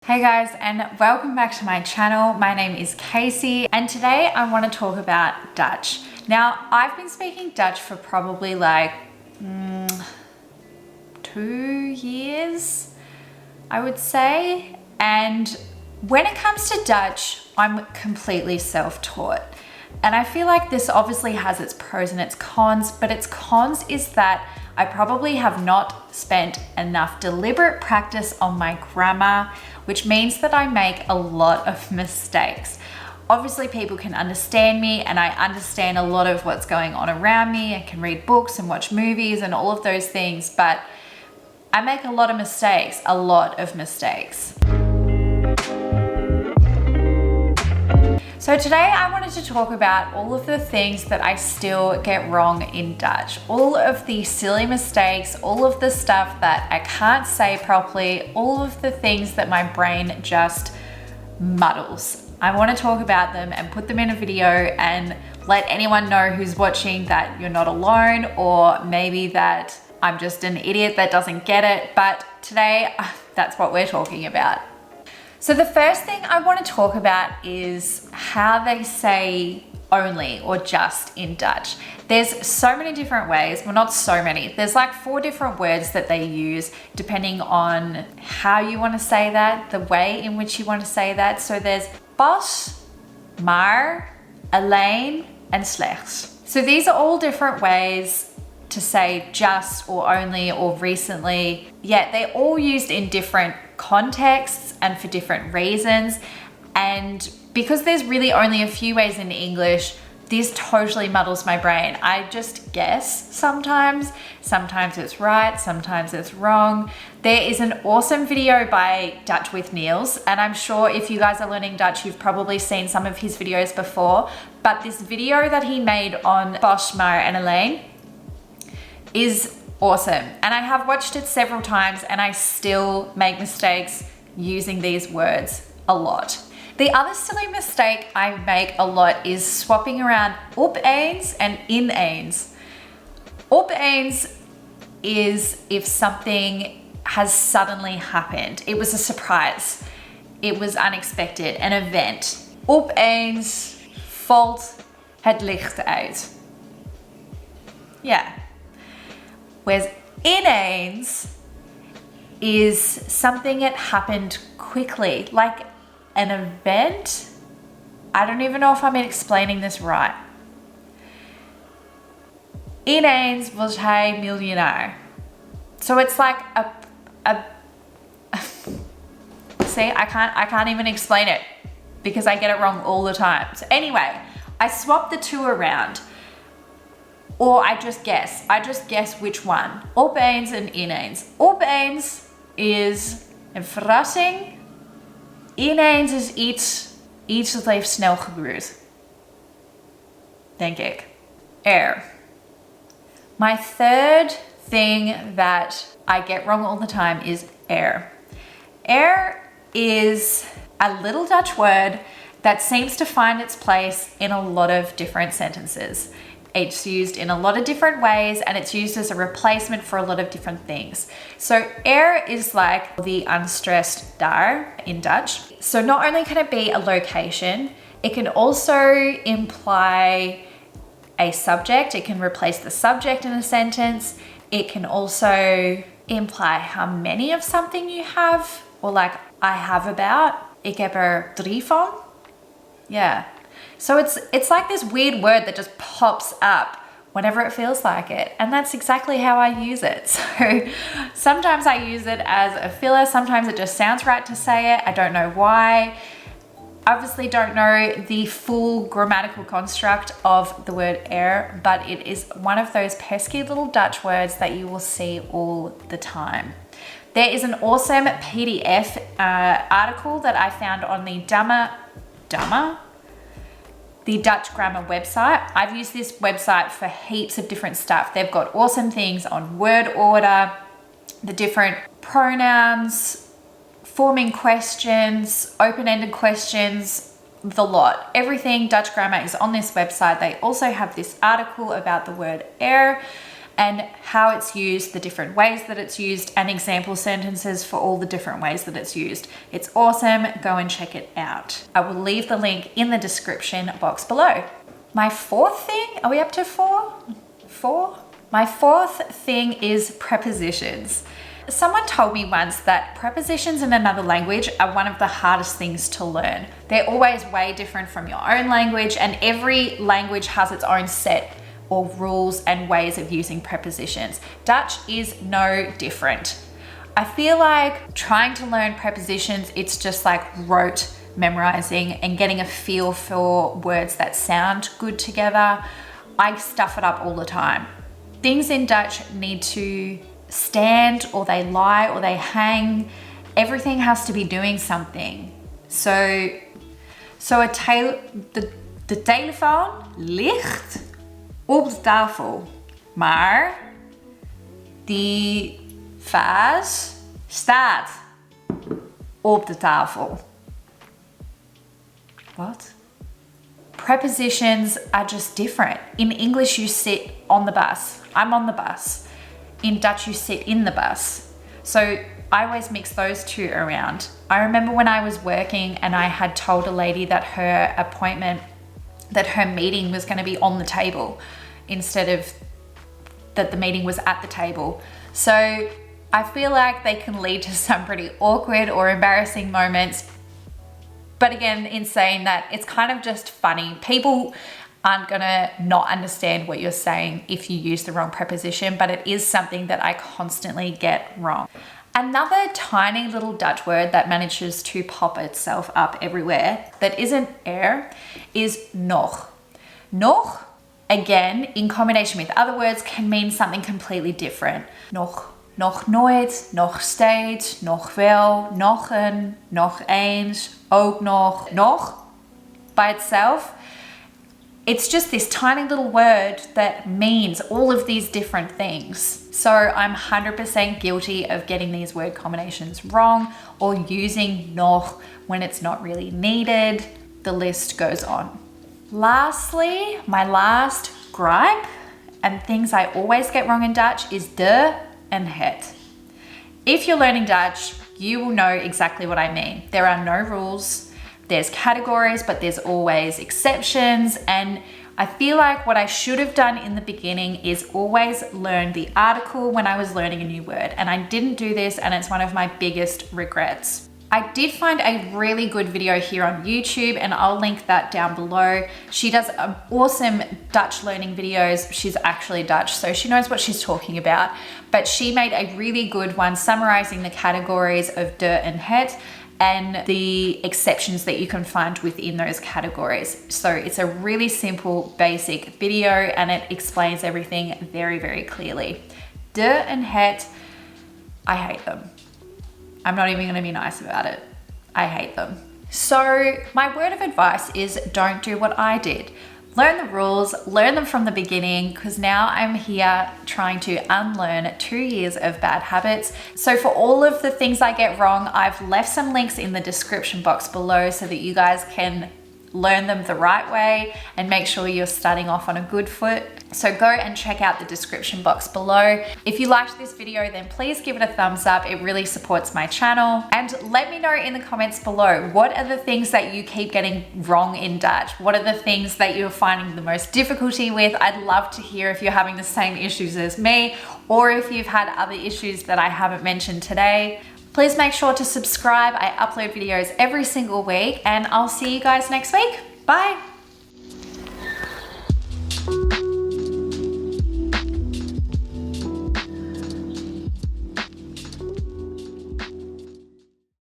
Hey guys, and welcome back to my channel. My name is Casey, and today I want to talk about Dutch. Now, I've been speaking Dutch for probably like 2 years, I would say. And when it comes to Dutch, I'm completely self-taught. And I feel like this obviously has its pros and its cons, but its cons is that I probably have not spent enough deliberate practice on my grammar, which means that I make a lot of mistakes. Obviously, people can understand me, and I understand a lot of what's going on around me. I can read books and watch movies and all of those things, but I make a lot of mistakes, So today I wanted to talk about all of the things that I still get wrong in Dutch. All of the silly mistakes, all of the stuff that I can't say properly, all of the things that my brain just muddles. I want to talk about them and put them in a video and let anyone know who's watching that you're not alone, or maybe that I'm just an idiot that doesn't get it. But today, that's what we're talking about. So the first thing I want to talk about is how they say only or just in Dutch. There's so many different ways, well, not so many. There's like 4 different words that they use depending on how you want to say that, the way in which you want to say that. So there's pas, maar, alleen, and slechts. So these are all different ways to say just or only or recently, yet they're all used in different contexts and for different reasons. And because there's really only a few ways in English, this totally muddles my brain. I just guess sometimes it's right, sometimes it's wrong. There is an awesome video by Dutch with Niels, and I'm sure if you guys are learning Dutch, you've probably seen some of his videos before, but this video that he made on pas, maar, and alleen is awesome. And I have watched it several times and I still make mistakes using these words a lot. The other silly mistake I make a lot is swapping around opeens and ineens. Opeens is if something has suddenly happened. It was a surprise. It was unexpected, an event. Opeens valt het licht uit. Yeah. Whereas ineens is something that happened quickly, like an event. I don't even know if I'm explaining this right. Ineens was hij miljonair. So it's like a see, I can't even explain it because I get it wrong all the time. So anyway, I swap the two around. Or I just guess which one. Opeens and ineens. Opeens is een verrassing. Ineens is iets dat heeft snel gebeurd. Denk ik. Air. My third thing that I get wrong all the time is air. Air is a little Dutch word that seems to find its place in a lot of different sentences. It's used in a lot of different ways, and it's used as a replacement for a lot of different things. So er is like the unstressed daar in Dutch. So not only can it be a location, it can also imply a subject. It can replace the subject in a sentence. It can also imply how many of something you have, or like I have about. Ik heb er 3 van. Yeah. So it's like this weird word that just pops up whenever it feels like it. And that's exactly how I use it. So sometimes I use it as a filler. Sometimes it just sounds right to say it. I don't know why. Obviously don't know the full grammatical construct of the word er, but it is one of those pesky little Dutch words that you will see all the time. There is an awesome PDF article that I found on the the Dutch grammar website. I've used this website for heaps of different stuff. They've got awesome things on word order, the different pronouns, forming questions, open-ended questions, the lot. Everything Dutch grammar is on this website. They also have this article about the word er, and how it's used, the different ways that it's used, and example sentences for all the different ways that it's used. It's awesome. Go and check it out. I will leave the link in the description box below. My fourth thing, are we up to four? My fourth thing is prepositions. Someone told me once that prepositions in another language are one of the hardest things to learn. They're always way different from your own language, and every language has its own set of rules and ways of using prepositions. Dutch is no different. I feel like trying to learn prepositions, it's just like rote memorizing and getting a feel for words that sound good together. I stuff it up all the time. Things in Dutch need to stand, or they lie, or they hang. Everything has to be doing something. So de telefoon ligt op de tafel, maar die vaas staat op de tafel. What? Prepositions are just different. In English, you sit on the bus. I'm on the bus. In Dutch, you sit in the bus. So I always mix those two around. I remember when I was working and I had told a lady that her meeting was going to be on the table instead of that the meeting was at the table. So I feel like they can lead to some pretty awkward or embarrassing moments. But again, in saying that, it's kind of just funny. People aren't gonna not understand what you're saying if you use the wrong preposition, but it is something that I constantly get wrong. Another tiny little Dutch word that manages to pop itself up everywhere that isn't is nog. Nog, again, in combination with other words, can mean something completely different. Nog nooit, nog steeds, nog wel, nog een, nog eens, ook nog. By itself, it's just this tiny little word that means all of these different things. So I'm 100% guilty of getting these word combinations wrong or using nog when it's not really needed. The list goes on. Lastly, my last gripe and things I always get wrong in Dutch is de and het. If you're learning Dutch, you will know exactly what I mean. There are no rules. There's categories, but there's always exceptions. And I feel like what I should have done in the beginning is always learn the article when I was learning a new word. And I didn't do this, and it's one of my biggest regrets. I did find a really good video here on YouTube, and I'll link that down below. She does awesome Dutch learning videos. She's actually Dutch, so she knows what she's talking about. But she made a really good one summarizing the categories of de and het and the exceptions that you can find within those categories. So it's a really simple, basic video, and it explains everything very, very clearly. De and het, I hate them. I'm not even gonna be nice about it. I hate them. So my word of advice is don't do what I did. Learn the rules, learn them from the beginning, because now I'm here trying to unlearn 2 years of bad habits. So for all of the things I get wrong, I've left some links in the description box below so that you guys can learn them the right way and make sure you're starting off on a good foot. So go and check out the description box below. If you liked this video, then please give it a thumbs up. It really supports my channel. And let me know in the comments below, what are the things that you keep getting wrong in Dutch? What are the things that you're finding the most difficulty with? I'd love to hear if you're having the same issues as me, or if you've had other issues that I haven't mentioned today. Please make sure to subscribe. I upload videos every single week, and I'll see you guys next week. Bye.